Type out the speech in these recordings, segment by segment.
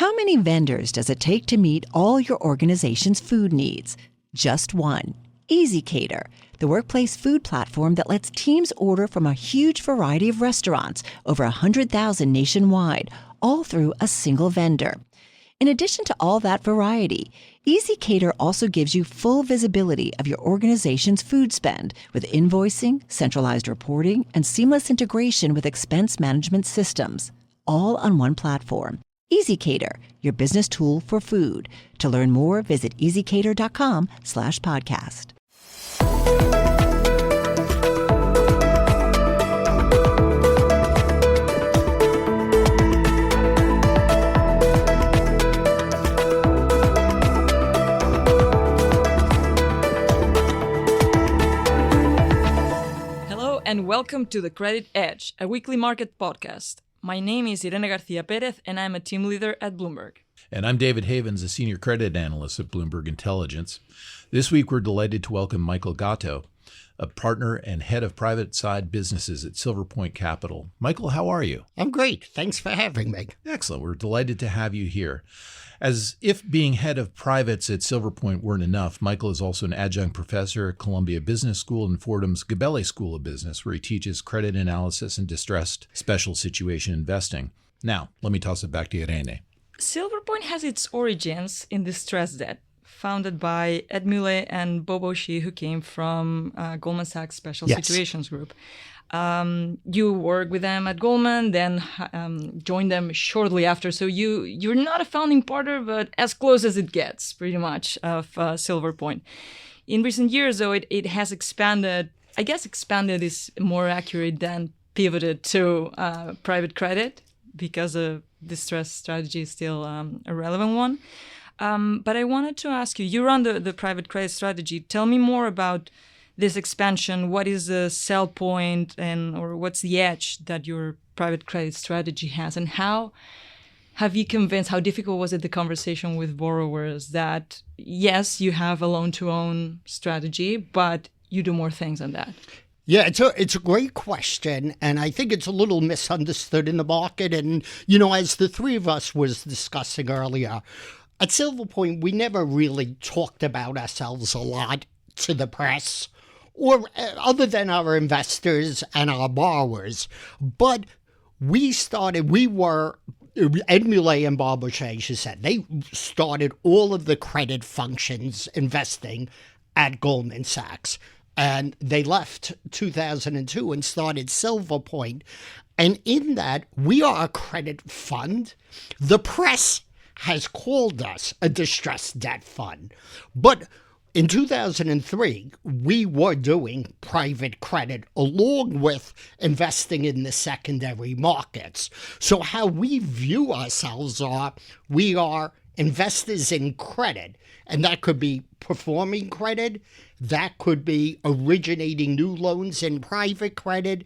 How many vendors does it take to meet all your organization's food needs? Just one. EasyCater, the workplace food platform that lets teams order from a huge variety of restaurants, over 100,000 nationwide, all through a single vendor. In addition to all that variety, EasyCater also gives you full visibility of your organization's food spend with invoicing, centralized reporting, and seamless integration with expense management systems, all on one platform. EasyCater, your business tool for food. To learn more, visit easycater.com/podcast. Hello and welcome to The Credit Edge, a weekly market podcast. My name is Irene Garcia Perez and I'm a team leader at Bloomberg. And I'm David Havens, a senior credit analyst at Bloomberg Intelligence. This week, we're delighted to welcome Michael Gatto, a partner and head of private side businesses at Silverpoint Capital. Michael, how are you? I'm great. Thanks for having me. Excellent. We're delighted to have you here. As if being head of privates at Silverpoint weren't enough, Michael is also an adjunct professor at Columbia Business School and Fordham's Gabelli School of Business, where he teaches credit analysis and distressed special situation investing. Now, let me toss it back to Irene. Silverpoint has its origins in distressed debt, founded by Ed Muley and Bobo Shi, who came from Goldman Sachs Special Situations Group. You worked with them at Goldman, then joined them shortly after. So you're not a founding partner, but as close as it gets, pretty much, of Silverpoint. In recent years, though, it has expanded. I guess expanded is more accurate than pivoted to private credit, because a distressed strategy is still a relevant one. But I wanted to ask you, you run the private credit strategy. Tell me more about this expansion. What is the sell point or what's the edge that your private credit strategy has? And how have you convinced, how difficult was it, the conversation with borrowers that, yes, you have a loan-to-own strategy, but you do more things than that? Yeah, it's a great question, and I think it's a little misunderstood in the market. And, you know, as the three of us was discussing earlier, at Silverpoint, we never really talked about ourselves a lot to the press, or other than our investors and our borrowers. But we were, Ed Muley and Bob O'Shea, as you said, they started all of the credit functions investing at Goldman Sachs. And they left 2002 and started Silverpoint. And in that, we are a credit fund. The press has called us a distressed debt fund. But in 2003, we were doing private credit along with investing in the secondary markets. So how we view ourselves we are investors in credit, and that could be performing credit, that could be originating new loans in private credit,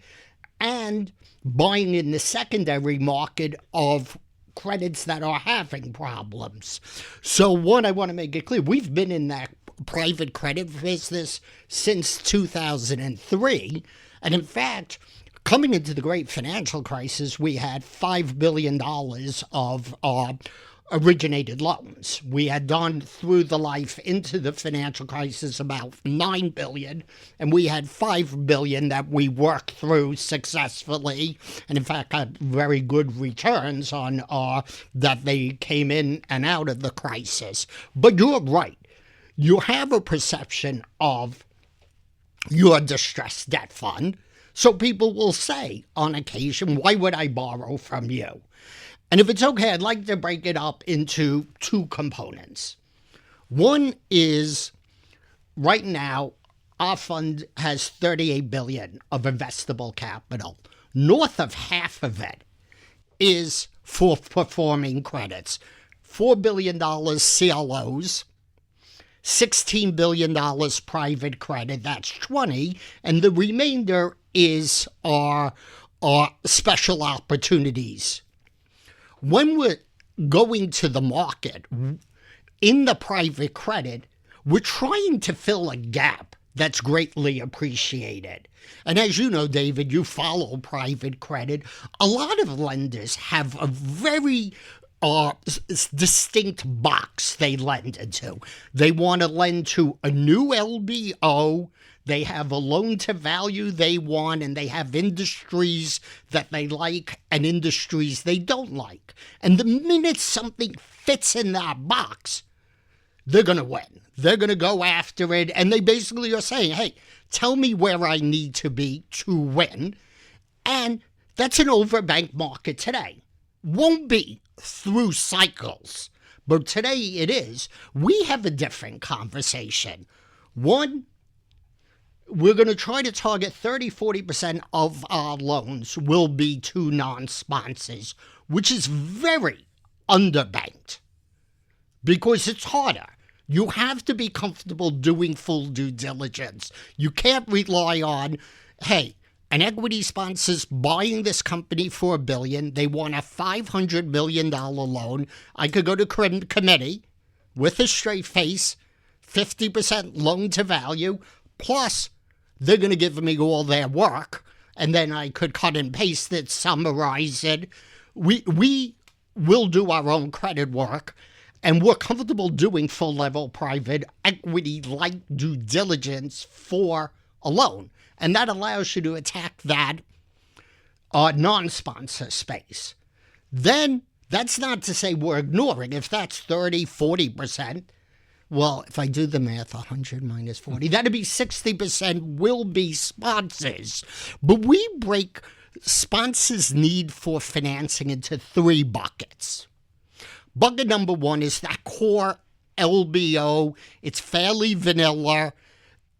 and buying in the secondary market of credits that are having problems. So one, I want to make it clear, we've been in that private credit business since 2003. And in fact, coming into the great financial crisis, we had $5 billion of originated loans. We had gone through the life into the financial crisis about $9 billion, and we had $5 billion that we worked through successfully, and in fact got very good returns on that they came in and out of the crisis. But you're right. You have a perception of your distressed debt fund, so people will say on occasion, why would I borrow from you? And if it's okay, I'd like to break it up into two components. One is, right now, our fund has $38 billion of investable capital. North of half of it is for performing credits. $4 billion CLOs, $16 billion private credit, that's 20, and the remainder is our special opportunities. When we're going to the market in the private credit, we're trying to fill a gap that's greatly appreciated. And as you know, David, you follow private credit. A lot of lenders have a very distinct box they lend into. They want to lend to a new LBO. They have a loan to value they want, and they have industries that they like and industries they don't like. And the minute something fits in that box, they're going to win. They're going to go after it. And they basically are saying, hey, tell me where I need to be to win. And that's an overbanked market today. Won't be through cycles, but today it is. We have a different conversation. One, we're going to try to target 30-40% of our loans will be to non-sponsors, which is very underbanked because it's harder. You have to be comfortable doing full due diligence. You can't rely on, hey, an equity sponsor's buying this company for $1 billion. They want a $500 million loan. I could go to committee with a straight face, 50% loan to value, plus they're going to give me all their work, and then I could cut and paste it, summarize it. We will do our own credit work, and we're comfortable doing full-level private equity-like due diligence for a loan. And that allows you to attack that non-sponsor space. Then that's not to say we're ignoring. If that's 30, 40%, well, if I do the math, 100 minus 40, that'd be 60% will be sponsors. But we break sponsors' need for financing into 3 buckets. Bucket number 1 is that core LBO. It's fairly vanilla,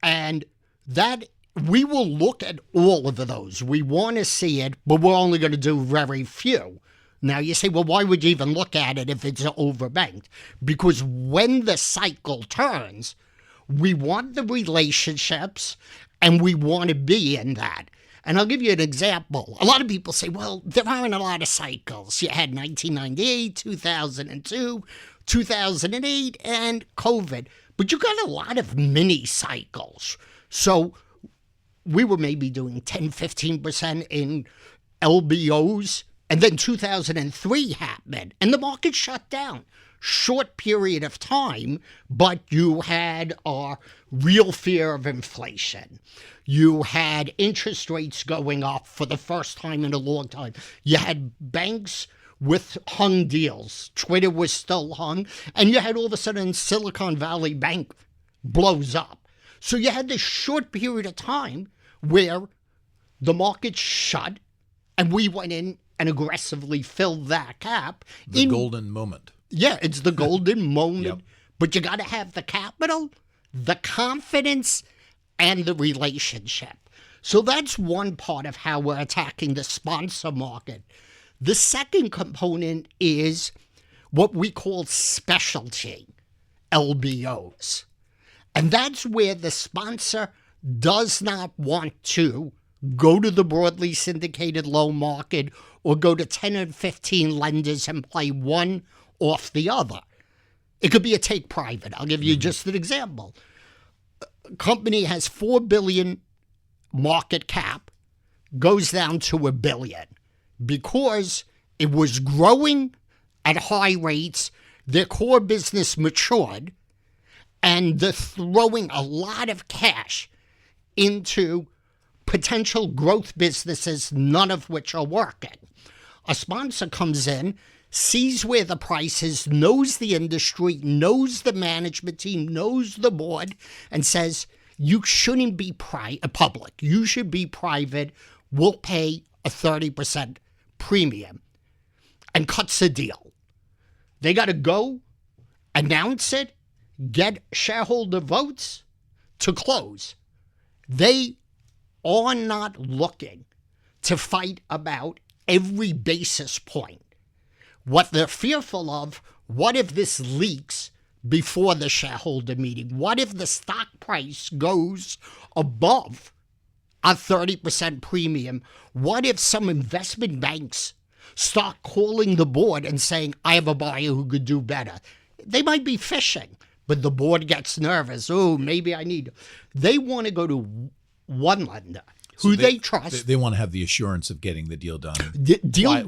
and that we will look at all of those. We want to see it, but we're only going to do very few. Now you say, well, why would you even look at it if it's overbanked? Because when the cycle turns, we want the relationships and we want to be in that. And I'll give you an example. A lot of people say, well, there aren't a lot of cycles. You had 1998, 2002, 2008, and COVID. But you got a lot of mini cycles. So we were maybe doing 10, 15% in LBOs, and then 2003 happened, and the market shut down. Short period of time, but you had a real fear of inflation. You had interest rates going up for the first time in a long time. You had banks with hung deals. Twitter was still hung, and you had all of a sudden Silicon Valley Bank blows up. So you had this short period of time where the market shut and we went in and aggressively filled that gap. The golden moment. Yeah, it's the golden moment. Yep. But you got to have the capital, the confidence, and the relationship. So that's one part of how we're attacking the sponsor market. The second component is what we call specialty LBOs. And that's where the sponsor does not want to go to the broadly syndicated loan market or go to 10 or 15 lenders and play one off the other. It could be a take private. I'll give you just an example. A company has $4 billion market cap, goes down to $1 billion because it was growing at high rates, their core business matured, and they're throwing a lot of cash into potential growth businesses, none of which are working. A sponsor comes in, sees where the price is, knows the industry, knows the management team, knows the board, and says, you shouldn't be public. You should be private. We'll pay a 30% premium, and cuts the deal. They got to go, announce it, get shareholder votes to close. They are not looking to fight about every basis point. What they're fearful of, what if this leaks before the shareholder meeting? What if the stock price goes above a 30% premium? What if some investment banks start calling the board and saying, I have a buyer who could do better? They might be fishing, but the board gets nervous. Oh, maybe I need. They want to go to one lender who they trust. They want to have the assurance of getting the deal done.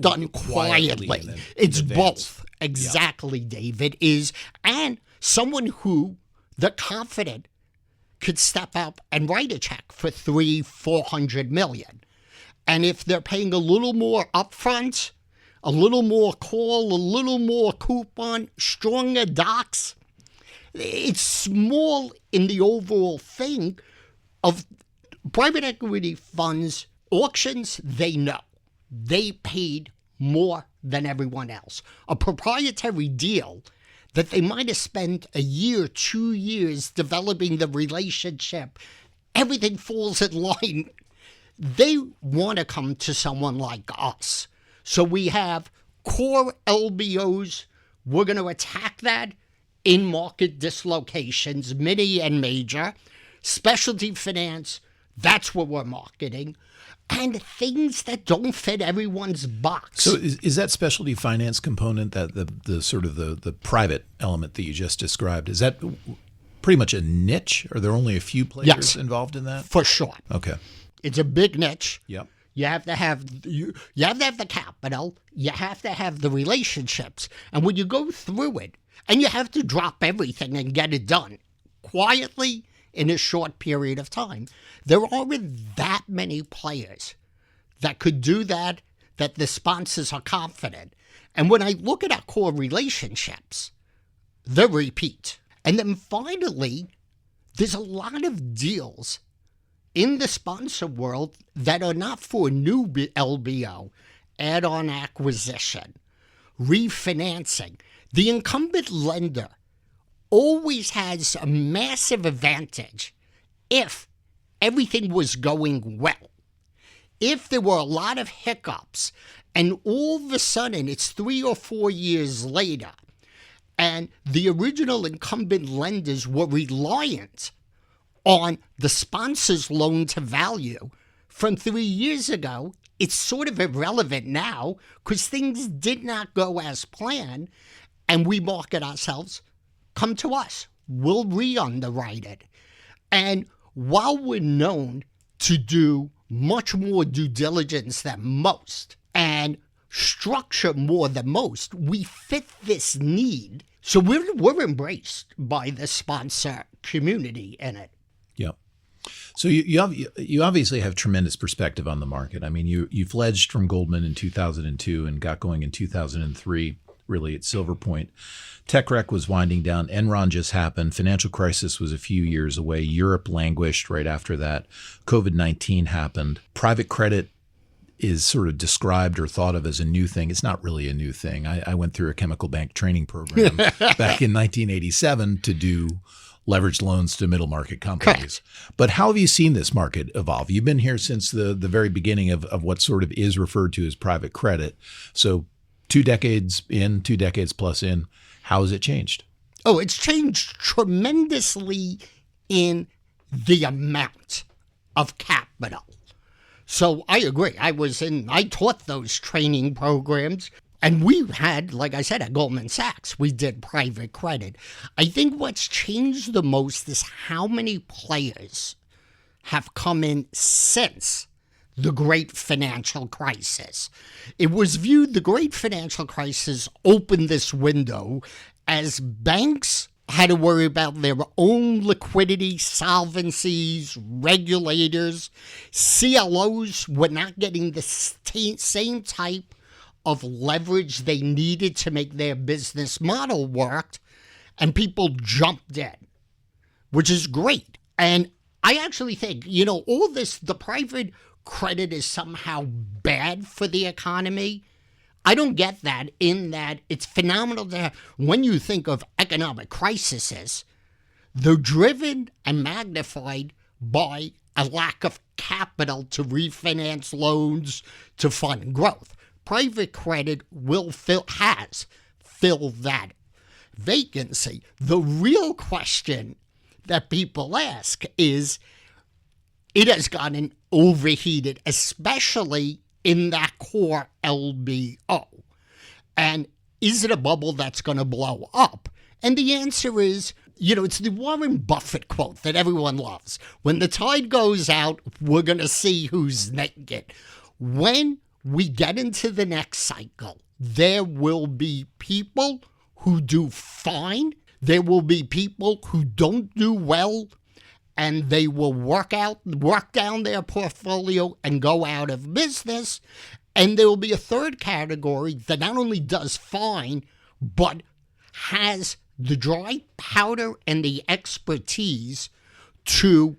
Done quietly. It's both. Exactly, David, and someone who the confident could step up and write a check for $300-400 million. And if they're paying a little more upfront, a little more call, a little more coupon, stronger docs, it's small in the overall thing of private equity funds. Auctions, they know. They paid more than everyone else. A proprietary deal that they might have spent a year, 2 years developing the relationship, everything falls in line. They want to come to someone like us. So we have core LBOs. We're going to attack that in market dislocations, mini and major. Specialty finance, that's what we're marketing. And things that don't fit everyone's box. So is that specialty finance component, that the sort of the private element that you just described, is that pretty much a niche? Are there only a few players involved in that? For sure. Okay. It's a big niche. Yep. You have to have the capital. You have to have the relationships. And when you go through it, and you have to drop everything and get it done quietly in a short period of time, there aren't that many players that could do that the sponsors are confident. And when I look at our core relationships, they repeat. And then finally, there's a lot of deals in the sponsor world that are not for new LBO, add-on acquisition, refinancing. The incumbent lender always has a massive advantage if everything was going well. If there were a lot of hiccups and all of a sudden it's 3 or 4 years later and the original incumbent lenders were reliant on the sponsor's loan to value from 3 years ago, it's sort of irrelevant now because things did not go as planned, and we market ourselves, come to us. We'll re-underwrite it. And while we're known to do much more due diligence than most and structure more than most, we fit this need. So we're embraced by the sponsor community in it. Yeah. So you obviously have tremendous perspective on the market. I mean, you fledged from Goldman in 2002 and got going in 2003, really at Silverpoint. TechRec was winding down. Enron just happened. Financial crisis was a few years away. Europe languished right after that. COVID-19 happened. Private credit is sort of described or thought of as a new thing. It's not really a new thing. I went through a chemical bank training program back in 1987 to do leveraged loans to middle market companies. But how have you seen this market evolve? You've been here since the very beginning of what sort of is referred to as private credit. So 2 decades in, 2 decades plus in, how has it changed? Oh, it's changed tremendously in the amount of capital. So I agree. I taught those training programs. And we had, like I said, at Goldman Sachs, we did private credit. I think what's changed the most is how many players have come in since the great financial crisis. It was viewed, the great financial crisis opened this window as banks had to worry about their own liquidity, solvencies, regulators. CLOs were not getting the same type of leverage they needed to make their business model work, and people jumped in, which is great. And I actually think, all this, the private credit is somehow bad for the economy. I don't get that, in that it's phenomenal that when you think of economic crises, they're driven and magnified by a lack of capital to refinance loans to fund growth. Private credit has filled that vacancy. The real question that people ask is, it has gotten overheated, especially in that core LBO. And is it a bubble that's going to blow up? And the answer is, it's the Warren Buffett quote that everyone loves. When the tide goes out, we're going to see who's naked. When we get into the next cycle, there will be people who do fine. There will be people who don't do well, and they will work down their portfolio and go out of business. And there will be a third category that not only does fine, but has the dry powder and the expertise to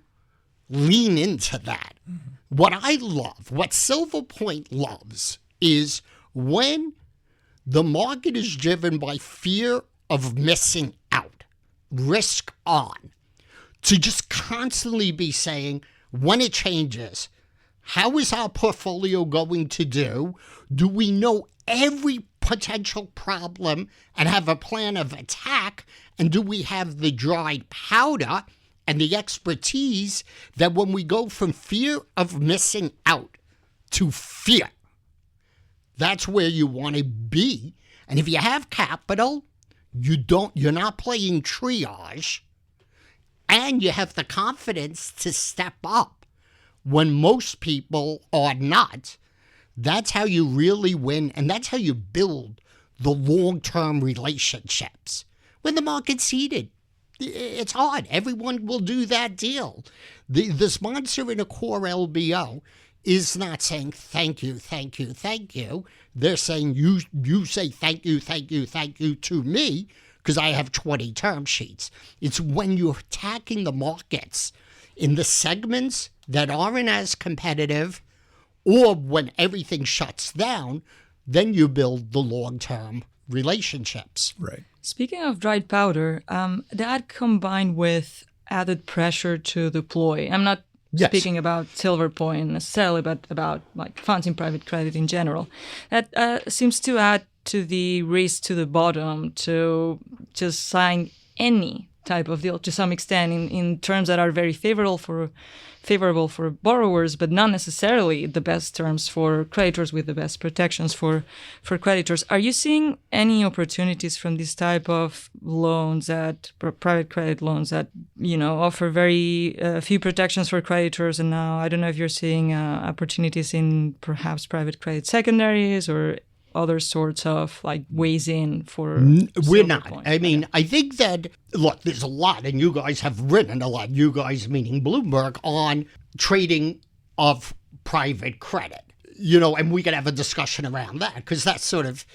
lean into that. Mm-hmm. What I love, what Silverpoint loves, is when the market is driven by fear of missing out, risk on, to just constantly be saying, when it changes, how is our portfolio going to do? Do we know every potential problem and have a plan of attack? And do we have the dry powder and the expertise that when we go from fear of missing out to fear, that's where you want to be. And if you have capital, you're not playing triage, and you have the confidence to step up when most people are not. That's how you really win, and that's how you build the long-term relationships. When the market's heated, it's hard. Everyone will do that deal. The sponsor in a core LBO is not saying thank you, thank you, thank you. They're saying you say thank you, thank you, thank you to me because I have 20 term sheets. It's when you're attacking the markets in the segments that aren't as competitive, or when everything shuts down, then you build the long-term relationships. Right. Speaking of dried powder, that combined with added pressure to deploy. I'm not speaking about Silverpoint necessarily, but about like funds in private credit in general. That seems to add to the race to the bottom to just sign any type of deal to some extent in terms that are very favorable for borrowers, but not necessarily the best terms for creditors with the best protections for creditors. Are you seeing any opportunities from this type of loans, that private credit loans that offer very few protections for creditors? And now I don't know if you're seeing opportunities in perhaps private credit secondaries or other sorts of like ways in for we're not. I mean, I think that, look, there's a lot, and you guys have written a lot, you guys meaning Bloomberg, on trading of private credit, and we could have a discussion around that because that's sort of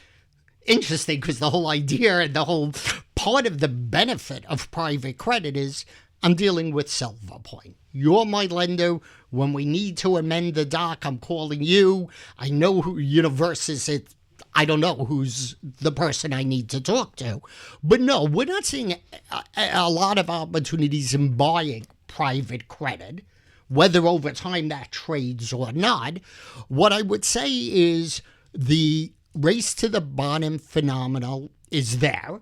interesting, because the whole idea and the whole part of the benefit of private credit is I'm dealing with Silverpoint. You're my lender. When we need to amend the doc, I'm calling you. I know who, versus it. I don't know who's the person I need to talk to. But no, we're not seeing a lot of opportunities in buying private credit, whether over time that trades or not. What I would say is the race to the bottom phenomenon is there.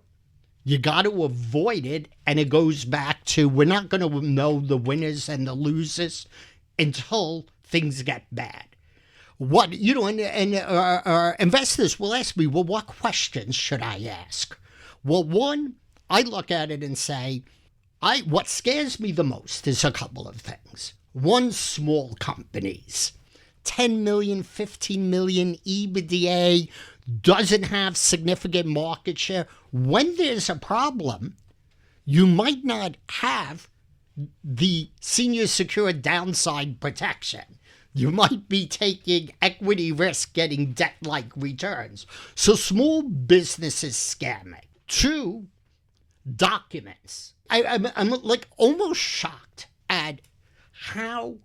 You got to avoid it, and it goes back to we're not going to know the winners and the losers until things get bad. What, and investors will ask me, well, what questions should I ask? Well, one, I look at it and say, what scares me the most is a couple of things. One, small companies, 10 million, 15 million EBITDA, doesn't have significant market share. When there's a problem, you might not have the senior secured downside protection. You might be taking equity risk, getting debt-like returns. So small businesses scare me. Two, documents. I'm like almost shocked at how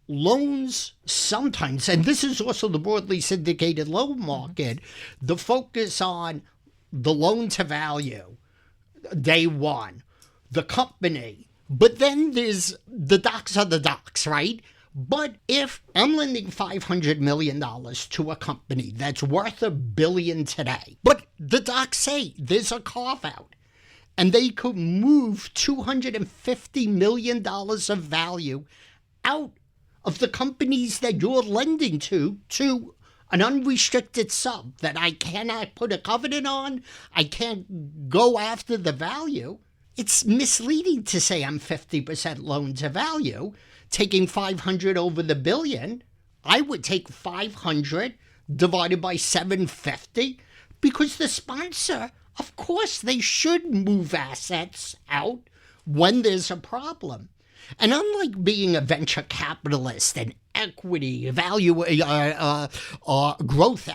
loans sometimes, and this is also the broadly syndicated loan market, the focus on the loan to value, day one, the company, but then there's the docs are the docs, right? But if I'm lending $500 million to a company that's worth $1 billion today, but the docs say there's a carve out, and they could move $250 million of value out of the companies that you're lending to an unrestricted sub that I cannot put a covenant on, I can't go after the value. It's misleading to say I'm 50% loan to value, taking 500 over the billion. I would take 500 divided by 750. because the sponsor, of course, they should move assets out when there's a problem. And unlike being a venture capitalist and equity, growth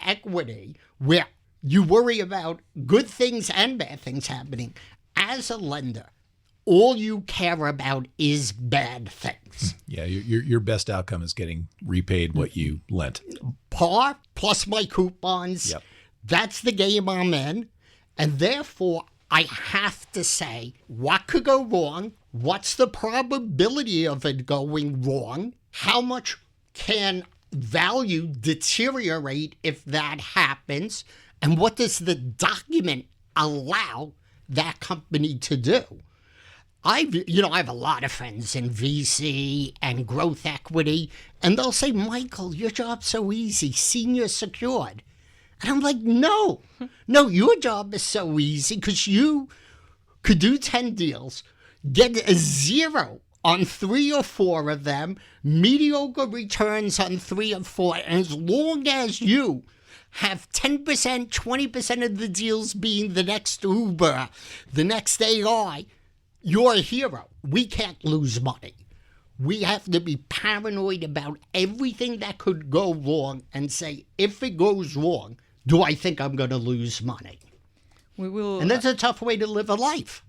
equity, where you worry about good things and bad things happening, as a lender, all you care about is bad things. Yeah, your best outcome is getting repaid what you lent. Par plus my coupons. Yep. That's the game I'm in. And therefore, I have to say, what could go wrong? What's the probability of it going wrong? How much can value deteriorate if that happens? And what does the document allow that company to do? I have a lot of friends in VC and growth equity, and they'll say, Michael, your job's so easy, senior secured. And I'm like, no, your job is so easy because you could do 10 deals, get a 0 on 3 or 4 of them, mediocre returns on 3 or 4, and as long as you have 10%, 20% of the deals being the next Uber, the next AI, you're a hero. We can't lose money. We have to be paranoid about everything that could go wrong and say, if it goes wrong, do I think I'm going to lose money? We will, and that's a tough way to live a life.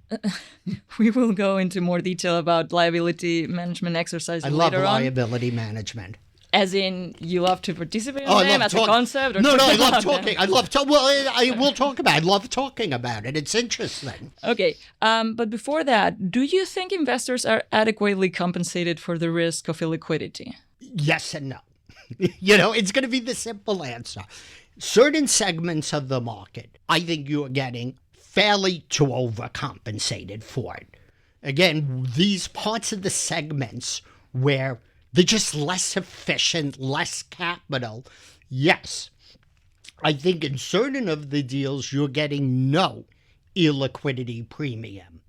We will go into more detail about liability management exercises later on. I love liability management. As in, you love to participate in them as a concept? Or No, I love talking. I love talking. Well, I will talk about it. I love talking about it. It's interesting. Okay. But before that, do you think investors are adequately compensated for the risk of illiquidity? Yes and no. It's going to be the simple answer. Certain segments of the market, I think you're getting fairly to overcompensated for it. Again, these parts of the segments where they're just less efficient, less capital. Yes, I think in certain of the deals, you're getting no illiquidity premium.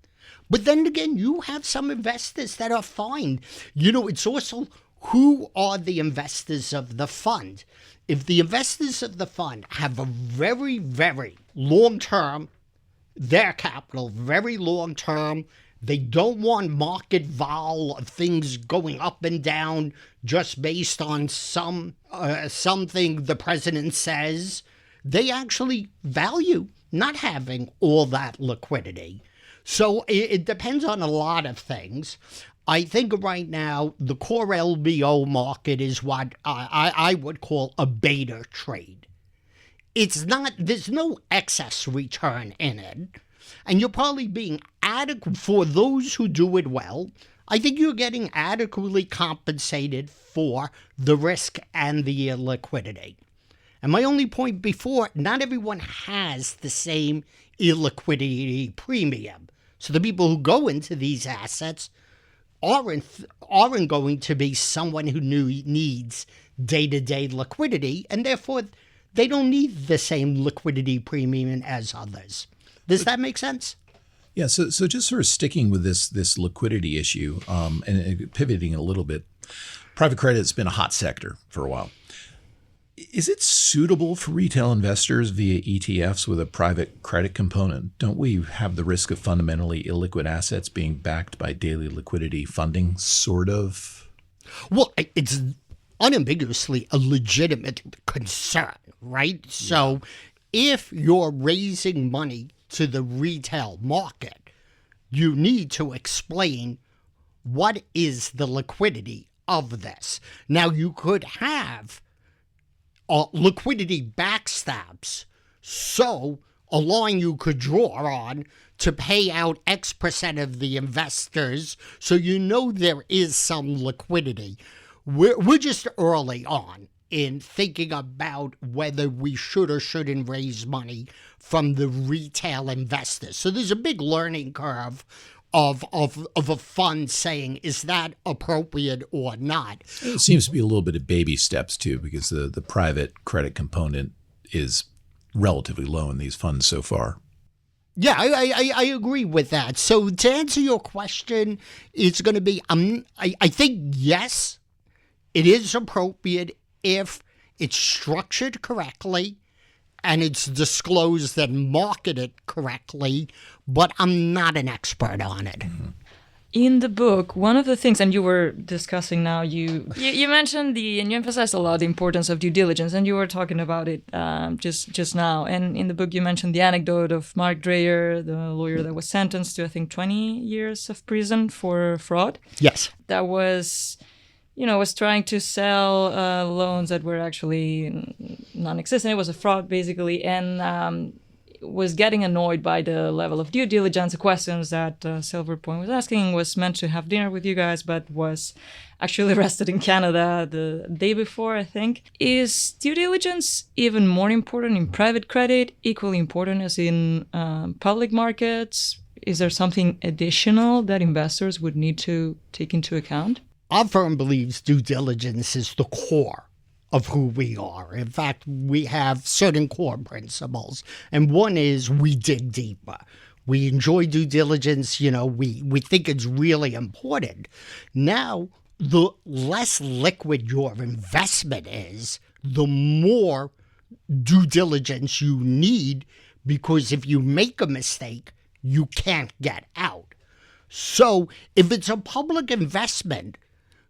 But then again, you have some investors that are fine. It's also who are the investors of the fund. If the investors of the fund have a very, very long-term, their capital, very long-term, they don't want market vol of things going up and down just based on something the president says. They actually value not having all that liquidity. So it depends on a lot of things. I think right now the core LBO market is what I would call a beta trade. There's no excess return in it. And you're probably being adequate for those who do it well. I think you're getting adequately compensated for the risk and the illiquidity. And my only point before, not everyone has the same illiquidity premium. So the people who go into these assets aren't going to be someone who needs day-to-day liquidity, and therefore they don't need the same liquidity premium as others. Does that make sense? Yeah, so just sort of sticking with this liquidity issue and pivoting a little bit, private credit's been a hot sector for a while. Is it suitable for retail investors via ETFs with a private credit component? Don't we have the risk of fundamentally illiquid assets being backed by daily liquidity funding, sort of? Well, it's unambiguously a legitimate concern, right? Yeah. So if you're raising money to the retail market, you need to explain what is the liquidity of this. Now, you could have liquidity backstops, so a line you could draw on to pay out X% of the investors, so there is some liquidity. We're just early on in thinking about whether we should or shouldn't raise money from the retail investors. So there's a big learning curve of a fund saying, is that appropriate or not? It seems to be a little bit of baby steps, too, because the private credit component is relatively low in these funds so far. Yeah, I agree with that. So to answer your question, it's going to be, I think, yes, it is appropriate if it's structured correctly and it's disclosed and marketed correctly, but I'm not an expert on it. Mm-hmm. In the book, one of the things, and you were discussing now, you mentioned and you emphasized a lot the importance of due diligence, and you were talking about it just now. And in the book, you mentioned the anecdote of Mark Dreyer, the lawyer that was sentenced to, I think, 20 years of prison for fraud. Yes. That was trying to sell loans that were actually non-existent. It was a fraud, basically, and was getting annoyed by the level of due diligence. The questions that Silverpoint was asking, was meant to have dinner with you guys, but was actually arrested in Canada the day before, I think. Is due diligence even more important in private credit, equally important as in public markets? Is there something additional that investors would need to take into account? Our firm believes due diligence is the core of who we are. In fact, we have certain core principles, and one is we dig deeper. We enjoy due diligence. We think it's really important. Now, the less liquid your investment is, the more due diligence you need, because if you make a mistake, you can't get out. So if it's a public investment,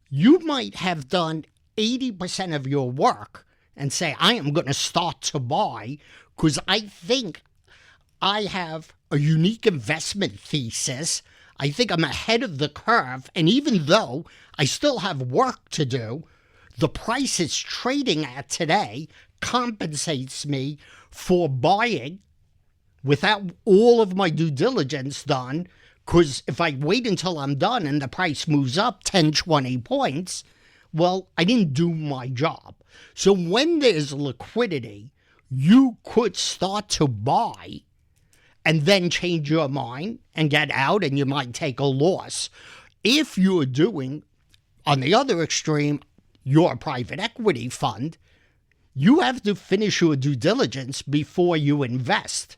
you might have done 80% of your work and say, I am going to start to buy because I think I have a unique investment thesis. I think I'm ahead of the curve. And even though I still have work to do, the price it's trading at today compensates me for buying without all of my due diligence done. Because if I wait until I'm done and the price moves up 10, 20 points, well, I didn't do my job. So when there's liquidity, you could start to buy and then change your mind and get out, and you might take a loss. If you're doing, on the other extreme, your private equity fund, you have to finish your due diligence before you invest.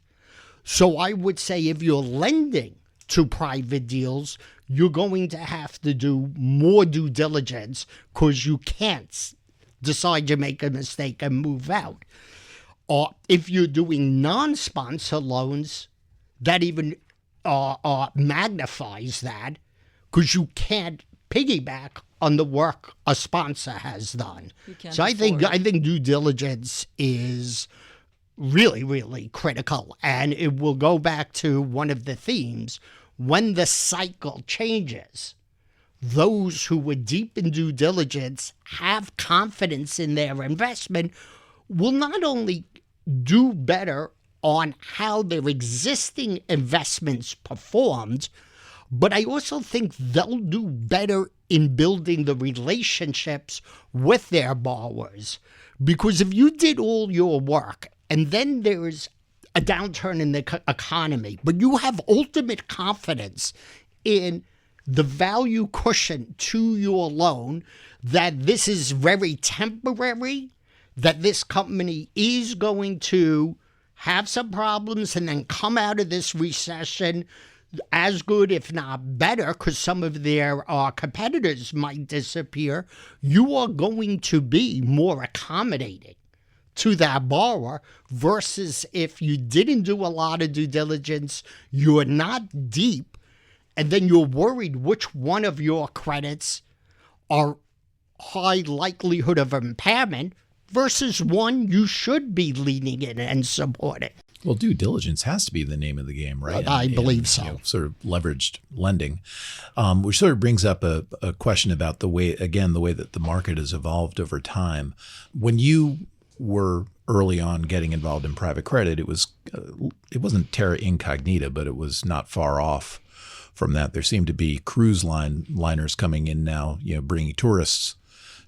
So I would say if you're lending to private deals, you're going to have to do more due diligence because you can't decide to make a mistake and move out. Or if you're doing non-sponsor loans, that even magnifies that because you can't piggyback on the work a sponsor has done. So I think due diligence is really, really critical. And it will go back to one of the themes. When the cycle changes, those who were deep in due diligence, have confidence in their investment, will not only do better on how their existing investments performed, but I also think they'll do better in building the relationships with their borrowers. Because if you did all your work and then there's a downturn in the economy, but you have ultimate confidence in the value cushion to your loan, that this is very temporary, that this company is going to have some problems and then come out of this recession as good, if not better, because some of their competitors might disappear, you are going to be more accommodating to that borrower versus if you didn't do a lot of due diligence, you're not deep, and then you're worried which one of your credits are high likelihood of impairment versus one you should be leaning in and supporting. Well, due diligence has to be the name of the game, right? I believe so. Sort of leveraged lending, which sort of brings up a question about the way that the market has evolved over time. When you were early on getting involved in private credit, it wasn't terra incognita, but it was not far off from that. There seem to be cruise liners coming in now, bringing tourists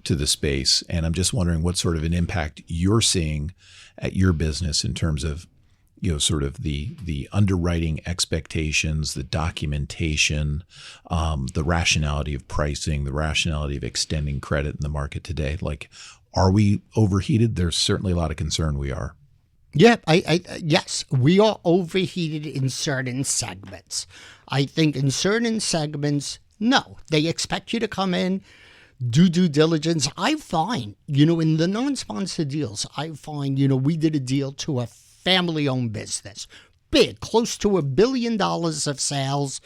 to the space. And I'm just wondering what sort of an impact you're seeing at your business in terms of, sort of the underwriting expectations, the documentation, the rationality of pricing, the rationality of extending credit in the market today. Like, are we overheated? There's certainly a lot of concern we are. Yeah, yes, we are overheated in certain segments. I think in certain segments, no, they expect you to come in, do due diligence. I find, in the non-sponsor deals, I find, we did a deal to a family-owned business, big, close to $1 billion of sales,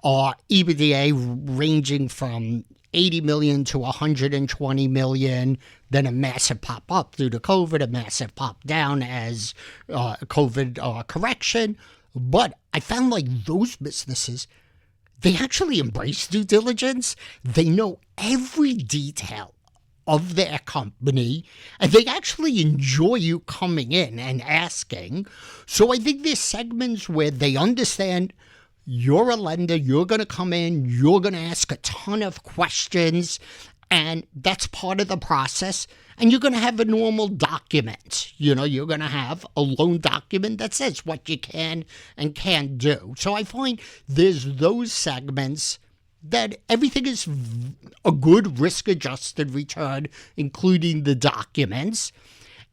EBITDA ranging from 80 million to 120 million, then a massive pop up due to COVID, a massive pop down as COVID correction. But I found like those businesses, they actually embrace due diligence. They know every detail of their company, and they actually enjoy you coming in and asking. So I think there's segments where they understand you're a lender, you're going to come in, you're going to ask a ton of questions, and that's part of the process. And you're going to have a normal document. You're going to have a loan document that says what you can and can't do. So I find there's those segments that everything is a good risk-adjusted return, including the documents.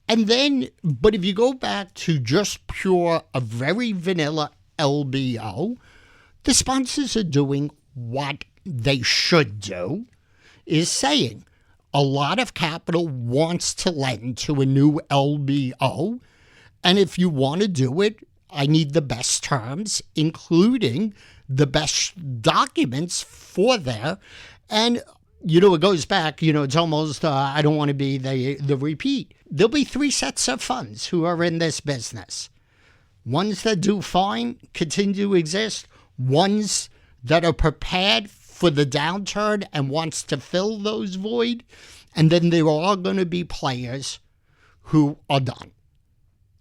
And then, but if you go back to just pure, a very vanilla LBO, the sponsors are doing what they should do, is saying a lot of capital wants to lend to a new LBO. And if you want to do it, I need the best terms, including the best documents for there. And, it goes back, it's almost, I don't want to be the repeat. There'll be 3 sets of funds who are in this business. Ones that do fine, continue to exist. Ones that are prepared for the downturn and wants to fill those void. And then there are going to be players who are done.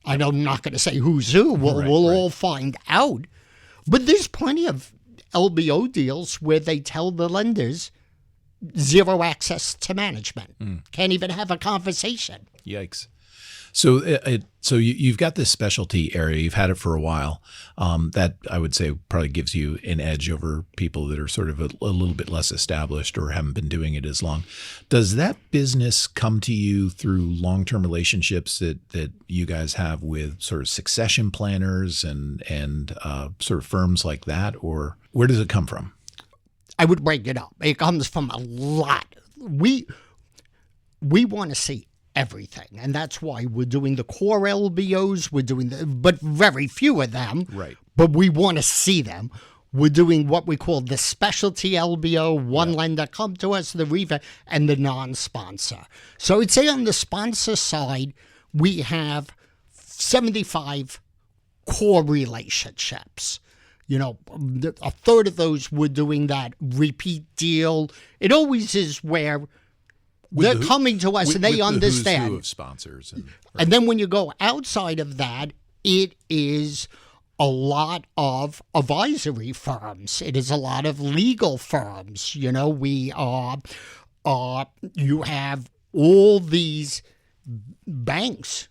I'm not going to say who's who. We'll all find out. But there's plenty of LBO deals where they tell the lenders zero access to management. Can't even have a conversation. Yikes. So you've got this specialty area. You've had it for a while. That I would say probably gives you an edge over people that are sort of a little bit less established or haven't been doing it as long. Does that business come to you through long-term relationships that you guys have with sort of succession planners and sort of firms like that, or where does it come from? I would break it up. It comes from a lot. We want to see everything, and that's why we're doing the core LBOs. We're doing but very few of them. Right. But we want to see them. We're doing what we call the specialty LBO. One lender come to us, the refi, and the non-sponsor. So I'd say on the sponsor side, we have 75 core relationships. A third of those we're doing that repeat deal. It always is where they're coming to us and they understand. The who's who of sponsors. And then when you go outside of that, it is a lot of advisory firms. It is a lot of legal firms. We are, you have all these banks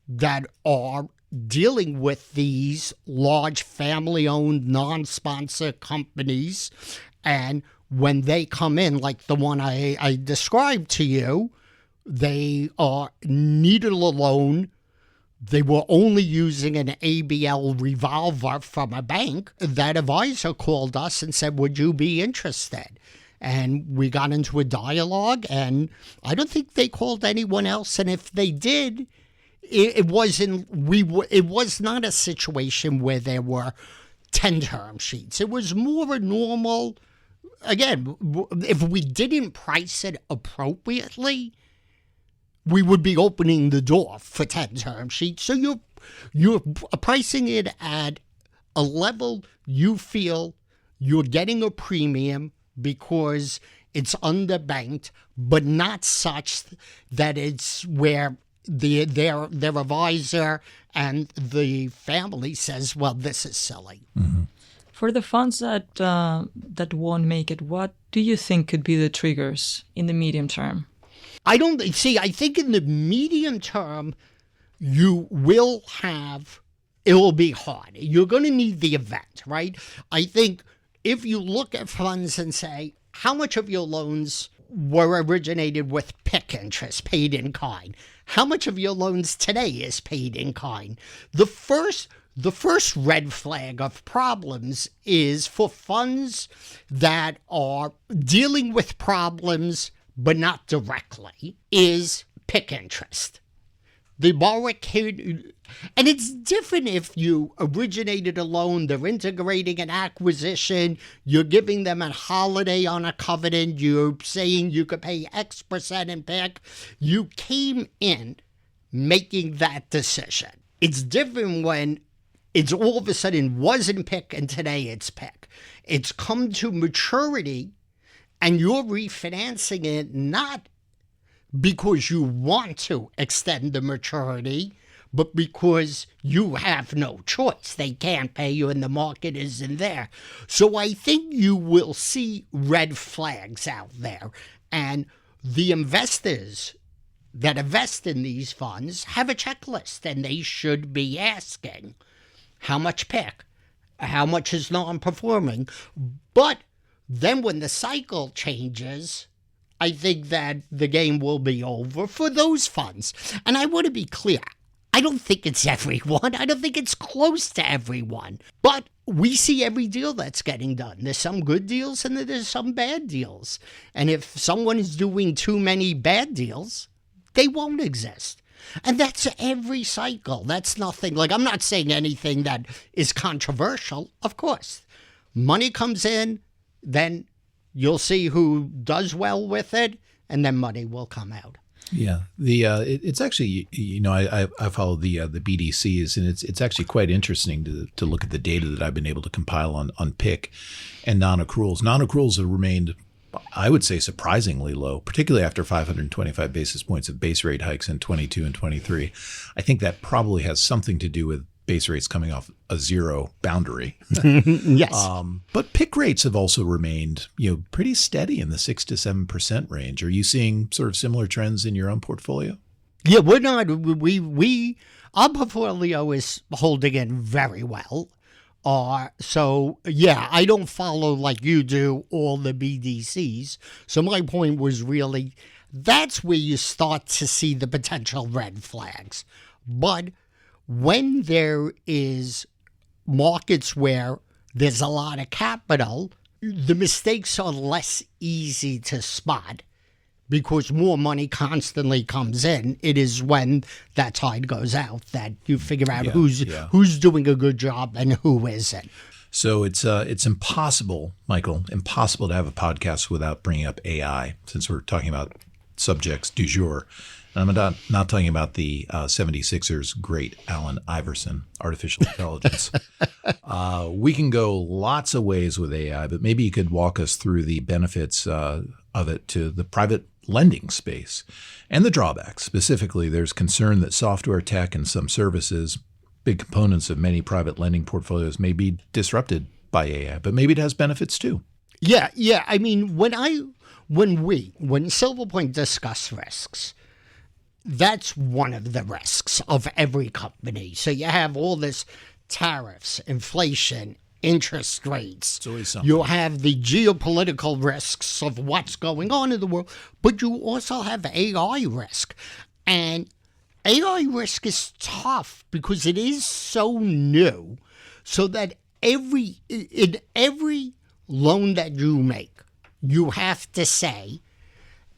that are dealing with these large family-owned non-sponsor companies, and when they come in, like the one I described to you, they needed a loan. They were only using an ABL revolver from a bank. That advisor called us and said, would you be interested? And we got into a dialogue, and I don't think they called anyone else. And if they did, it was not a situation where there were 10 term sheets. It was more a normal. Again, if we didn't price it appropriately, we would be opening the door for 10 term sheets. So you're pricing it at a level you feel you're getting a premium because it's underbanked, but not such that it's where their advisor and the family says, well, this is silly. Mm-hmm. For the funds that won't make it, what do you think could be the triggers in the medium term? I think in the medium term, you will have, it will be hard. You're going to need the event, right? I think if you look at funds and say, how much of your loans were originated with PIK interest, paid in kind? How much of your loans today is paid in kind? The first red flag of problems is for funds that are dealing with problems but not directly, is PIK interest. The borrower can, and it's different if you originated a loan, they're integrating an acquisition, you're giving them a holiday on a covenant, you're saying you could pay X% in PIK. You came in making that decision. It's different when it's all of a sudden wasn't PIK and today it's PIK. It's come to maturity and you're refinancing it not because you want to extend the maturity, but because you have no choice. They can't pay you and the market isn't there. So I think you will see red flags out there. And the investors that invest in these funds have a checklist, and they should be asking how much PIK, how much is non-performing. But then when the cycle changes, I think that the game will be over for those funds. And I want to be clear. I don't think it's everyone. I don't think it's close to everyone. But we see every deal that's getting done. There's some good deals and there's some bad deals. And if someone is doing too many bad deals, they won't exist. And that's every cycle. That's nothing. Like, I'm not saying anything that is controversial. Of course, money comes in, then you'll see who does well with it, and then money will come out. Yeah, it's actually, I follow the BDCs, and it's actually quite interesting to look at the data that I've been able to compile on PIK and non-accruals. Non-accruals have remained, I would say, surprisingly low, particularly after 525 basis points of base rate hikes in 22 and 23. I think that probably has something to do with base rates coming off a zero boundary. Yes. But PIK rates have also remained, pretty steady in the 6 to 7% range. Are you seeing sort of similar trends in your own portfolio? Yeah, we're not. Our portfolio is holding in very well. So, yeah, I don't follow like you do all the BDCs. So my point was really, that's where you start to see the potential red flags. But when there is markets where there's a lot of capital, the mistakes are less easy to spot because more money constantly comes in. It is when that tide goes out that you figure out who's doing a good job and who isn't. So it's impossible, Michael, impossible to have a podcast without bringing up AI, since we're talking about subjects du jour. And I'm not talking about the 76ers great Allen Iverson, artificial intelligence. We can go lots of ways with AI, but maybe you could walk us through the benefits of it to the private lending space and the drawbacks. Specifically, there's concern that software, tech, and some services, big components of many private lending portfolios, may be disrupted by AI, but maybe it has benefits too. Yeah. I mean, when Silverpoint discuss risks, that's one of the risks of every company. So you have all this tariffs, inflation, interest rates. It's always something. You have the geopolitical risks of what's going on in the world, but you also have AI risk. And AI risk is tough because it is so new, so that in every loan that you make, you have to say,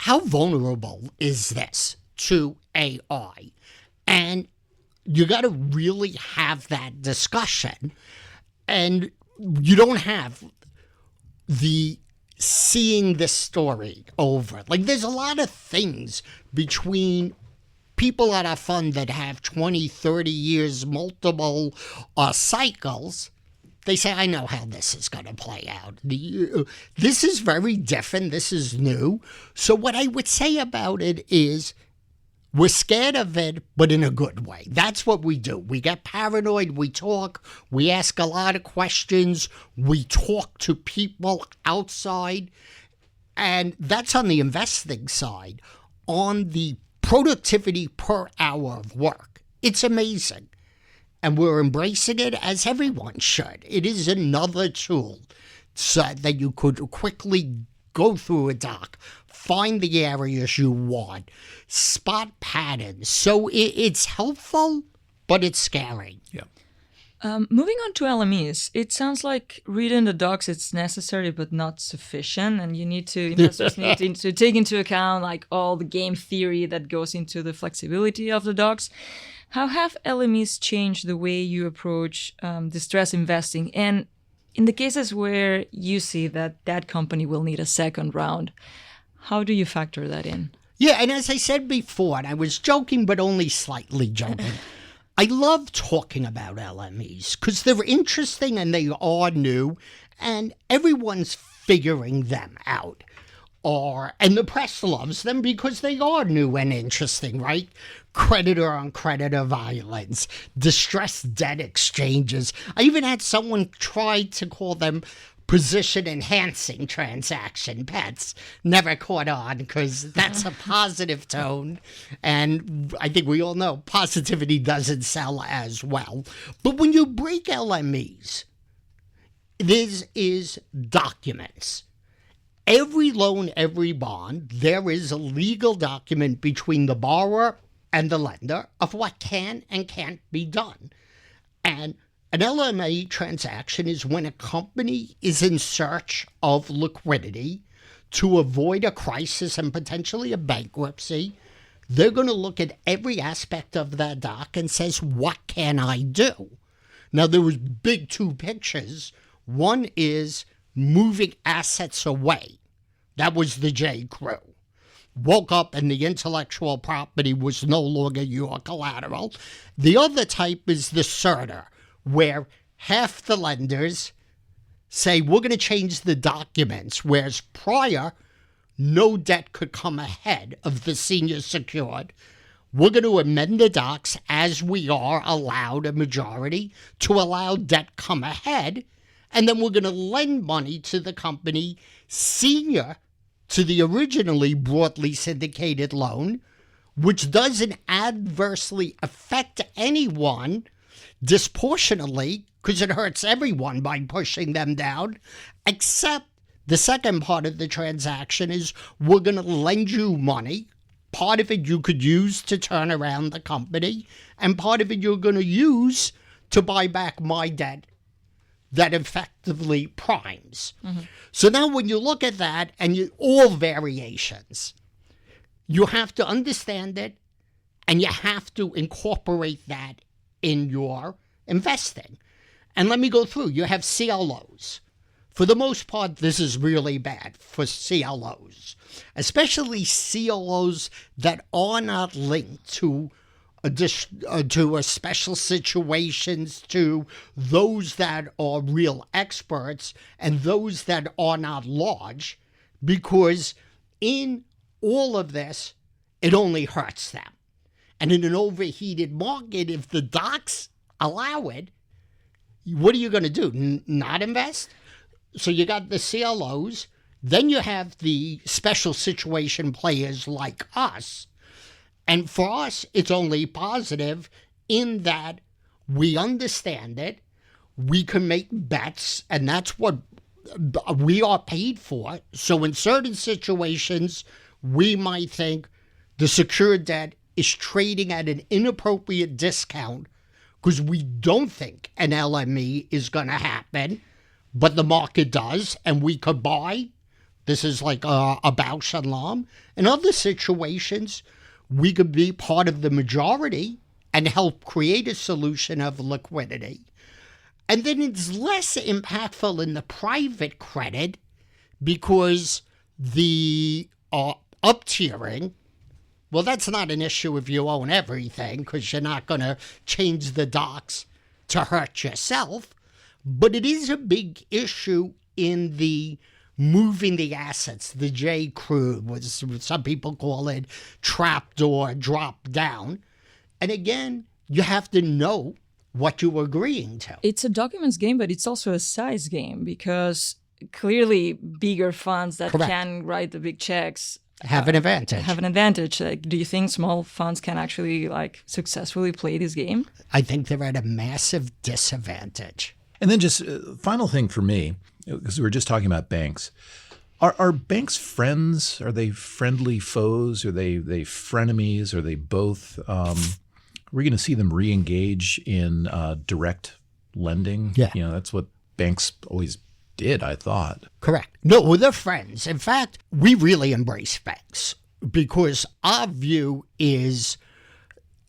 how vulnerable is this to AI? And you got to really have that discussion. And you don't have the seeing this story over. Like, there's a lot of things between people at our fund that have 20, 30 years, multiple cycles. They say, I know how this is going to play out. This is very different. This is new. So what I would say about it is, we're scared of it, but in a good way. That's what we do. We get paranoid. We talk. We ask a lot of questions. We talk to people outside. And that's on the investing side. On the productivity per hour of work, it's amazing. And we're embracing it as everyone should. It is another tool so that you could quickly go through a doc, find the areas you want, spot patterns. So it's helpful, but it's scary. Yeah. Moving on to LMEs, it sounds like reading the docs it's necessary but not sufficient, and investors need to take into account like all the game theory that goes into the flexibility of the docs. How have LMEs changed the way you approach distress investing? And in the cases where you see that company will need a second round, how do you factor that in? Yeah, and as I said before, and I was joking but only slightly joking, I love talking about LMEs because they're interesting and they are new and everyone's figuring them out. And the press loves them because they are new and interesting, right? Creditor-on-creditor violence, distressed debt exchanges. I even had someone try to call them position-enhancing transaction pets. Never caught on because that's a positive tone. And I think we all know positivity doesn't sell as well. But when you break LMEs, this is documents. Every loan, every bond, there is a legal document between the borrower and the lender of what can and can't be done. And an LMA transaction is when a company is in search of liquidity to avoid a crisis and potentially a bankruptcy. They're going to look at every aspect of that doc and says, what can I do? Now, there was big two pictures. One is moving assets away. That was the J. Crew. Woke up and the intellectual property was no longer your collateral. The other type is the SERDR, where half the lenders say, we're going to change the documents, whereas prior, no debt could come ahead of the senior secured. We're going to amend the docs as we are allowed a majority to allow debt come ahead, and then we're going to lend money to the company senior to the originally broadly syndicated loan, which doesn't adversely affect anyone disproportionately, because it hurts everyone by pushing them down, except the second part of the transaction is we're going to lend you money. Part of it you could use to turn around the company, and part of it you're going to use to buy back my debt that effectively primes. Mm-hmm. So now when you look at that and all variations, you have to understand it and you have to incorporate that in your investing. And let me go through. You have CLOs. For the most part, this is really bad for CLOs, especially CLOs that are not linked to a special situations, to those that are real experts and those that are not large, because in all of this, it only hurts them. And in an overheated market, if the docs allow it, what are you going to do? Not invest? So you got the CLOs, then you have the special situation players like us. And for us, it's only positive in that we understand it, we can make bets, and that's what we are paid for. So in certain situations, we might think the secured debt is trading at an inappropriate discount because we don't think an LME is going to happen, but the market does, and we could buy. This is like a Bausch and Lomb. In other situations, we could be part of the majority and help create a solution of liquidity. And then it's less impactful in the private credit because the up-tiering, well, that's not an issue if you own everything because you're not going to change the docs to hurt yourself. But it is a big issue in the moving the assets, the J. Crew, was some people call it trapdoor, drop down. And again, you have to know what you're agreeing to. It's a documents game, but it's also a size game because clearly bigger funds that Correct. can write the big checks have an advantage. Like, do you think small funds can actually successfully play this game? I think they're at a massive disadvantage. And then just final thing for me, because we were just talking about banks. Are banks friends? Are they friendly foes? Are they frenemies? Are they both? We're going to see them re-engage in direct lending. Yeah. That's what banks always did, I thought. Correct. No, they're friends. In fact, we really embrace banks because our view is,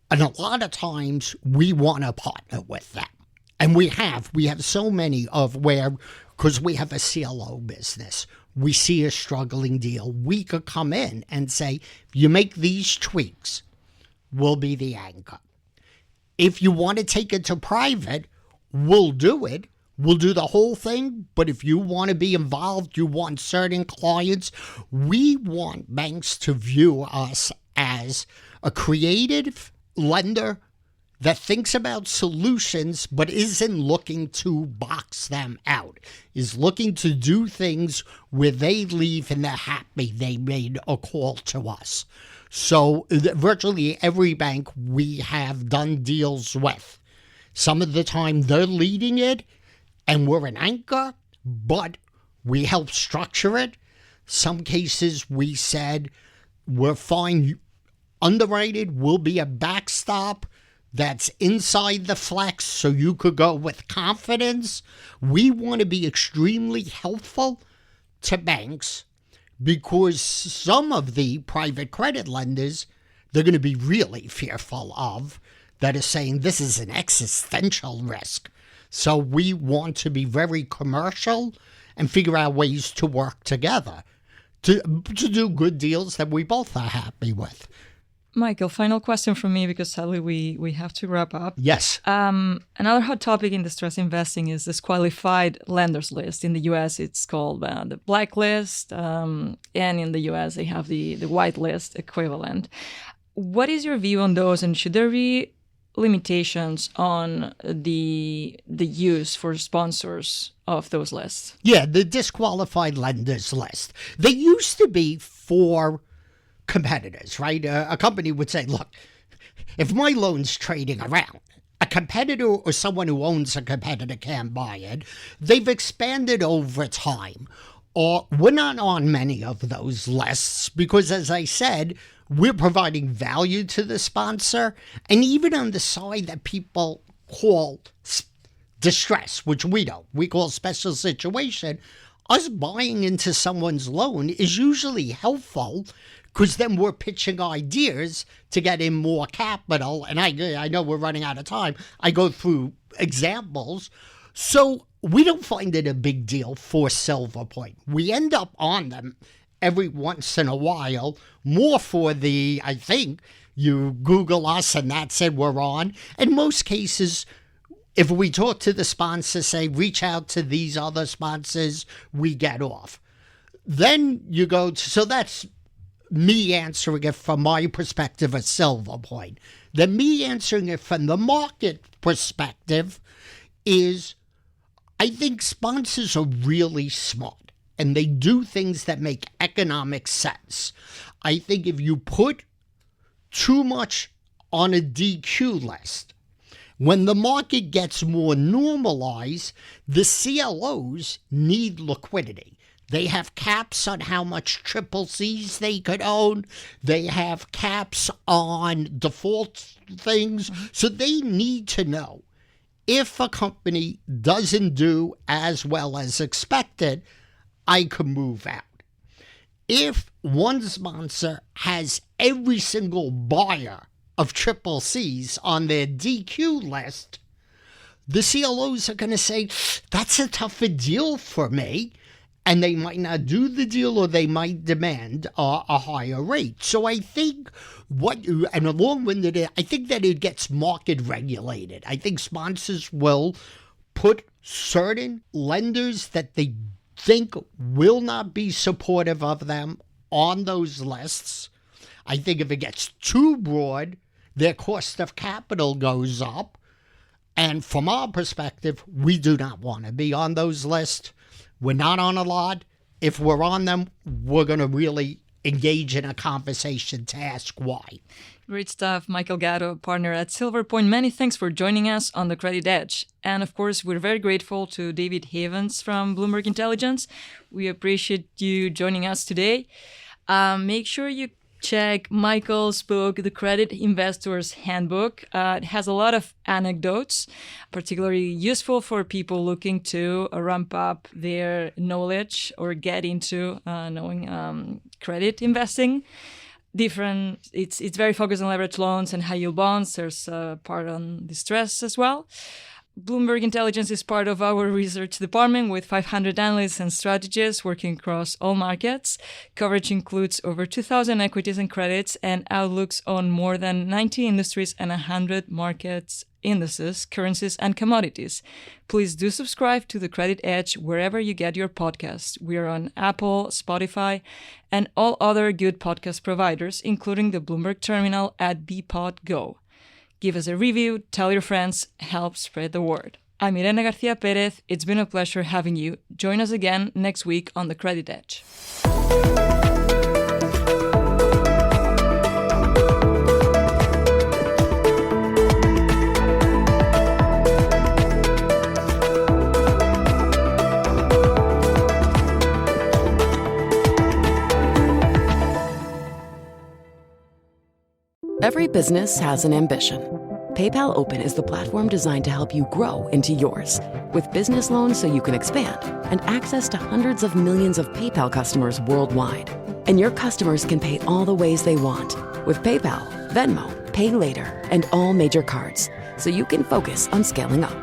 and a lot of times we want to partner with them. And we have so many of where, because we have a CLO business, we see a struggling deal, we could come in and say, if you make these tweaks, we'll be the anchor. If you want to take it to private, we'll do it. We'll do the whole thing, but if you want to be involved, you want certain clients, we want banks to view us as a creative lender that thinks about solutions but isn't looking to box them out, is looking to do things where they leave and they're happy they made a call to us. So virtually every bank we have done deals with, some of the time they're leading it, and we're an anchor, but we help structure it. Some cases we said, we're fine, underwritten, we'll be a backstop that's inside the flex so you could go with confidence. We want to be extremely helpful to banks because some of the private credit lenders, they're going to be really fearful of, that are saying this is an existential risk. So we want to be very commercial and figure out ways to work together to do good deals that we both are happy with. Michael, final question from me because sadly we have to wrap up. Yes. Another hot topic in distress investing is disqualified lenders list. In the U.S., it's called the blacklist, and in the U.S., they have the whitelist equivalent. What is your view on those, and should there be limitations on the use for sponsors of those lists? Yeah, the disqualified lenders list. They used to be for competitors, right? A company would say, look, if my loan's trading around, a competitor or someone who owns a competitor can't buy it. They've expanded over time. Or we're not on many of those lists because, as I said, we're providing value to the sponsor. And even on the side that people call distress, which we don't, we call special situation, us buying into someone's loan is usually helpful because then we're pitching ideas to get in more capital. And I know we're running out of time. I go through examples. So we don't find it a big deal for Silverpoint. We end up on them every once in a while, more for the, I think, you Google us and that's it, we're on. In most cases, if we talk to the sponsor, say, reach out to these other sponsors, we get off. Then you go to, so that's me answering it from my perspective at Silverpoint. Then me answering it from the market perspective is, I think sponsors are really smart and they do things that make economic sense. I think if you put too much on a DQ list, when the market gets more normalized, the CLOs need liquidity. They have caps on how much CCCs they could own. They have caps on default things. So they need to know if a company doesn't do as well as expected, I can move out. If one sponsor has every single buyer of CCCs on their DQ list, the CLOs are going to say, that's a tougher deal for me. And they might not do the deal or they might demand a higher rate. So I think and along-winded, I think that it gets market regulated. I think sponsors will put certain lenders that they think will not be supportive of them on those lists. I think if it gets too broad, their cost of capital goes up. And from our perspective, we do not want to be on those lists. We're not on a lot. If we're on them, we're going to really engage in a conversation to ask why. Great stuff. Michael Gatto, partner at Silverpoint. Many thanks for joining us on The Credit Edge. And of course, we're very grateful to David Havens from Bloomberg Intelligence. We appreciate you joining us today. Make sure you check Michael's book, The Credit Investor's Handbook. It has a lot of anecdotes, particularly useful for people looking to ramp up their knowledge or get into knowing credit investing. It's very focused on leverage loans and high yield bonds. There's a part on distress as well. Bloomberg Intelligence is part of our research department with 500 analysts and strategists working across all markets. Coverage includes over 2,000 equities and credits and outlooks on more than 90 industries and 100 markets, indices, currencies, and commodities. Please do subscribe to The Credit Edge wherever you get your podcasts. We are on Apple, Spotify, and all other good podcast providers, including the Bloomberg terminal at BPodGo. Give us a review, tell your friends, help spread the word. I'm Irene Garcia Perez. It's been a pleasure having you. Join us again next week on The Credit Edge. Every business has an ambition. PayPal Open is the platform designed to help you grow into yours. With business loans so you can expand and access to hundreds of millions of PayPal customers worldwide. And your customers can pay all the ways they want with PayPal, Venmo, Pay Later, and all major cards, so you can focus on scaling up.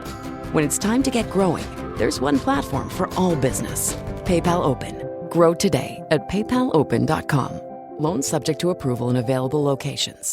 When it's time to get growing, there's one platform for all business. PayPal Open. Grow today at paypalopen.com. Loans subject to approval in available locations.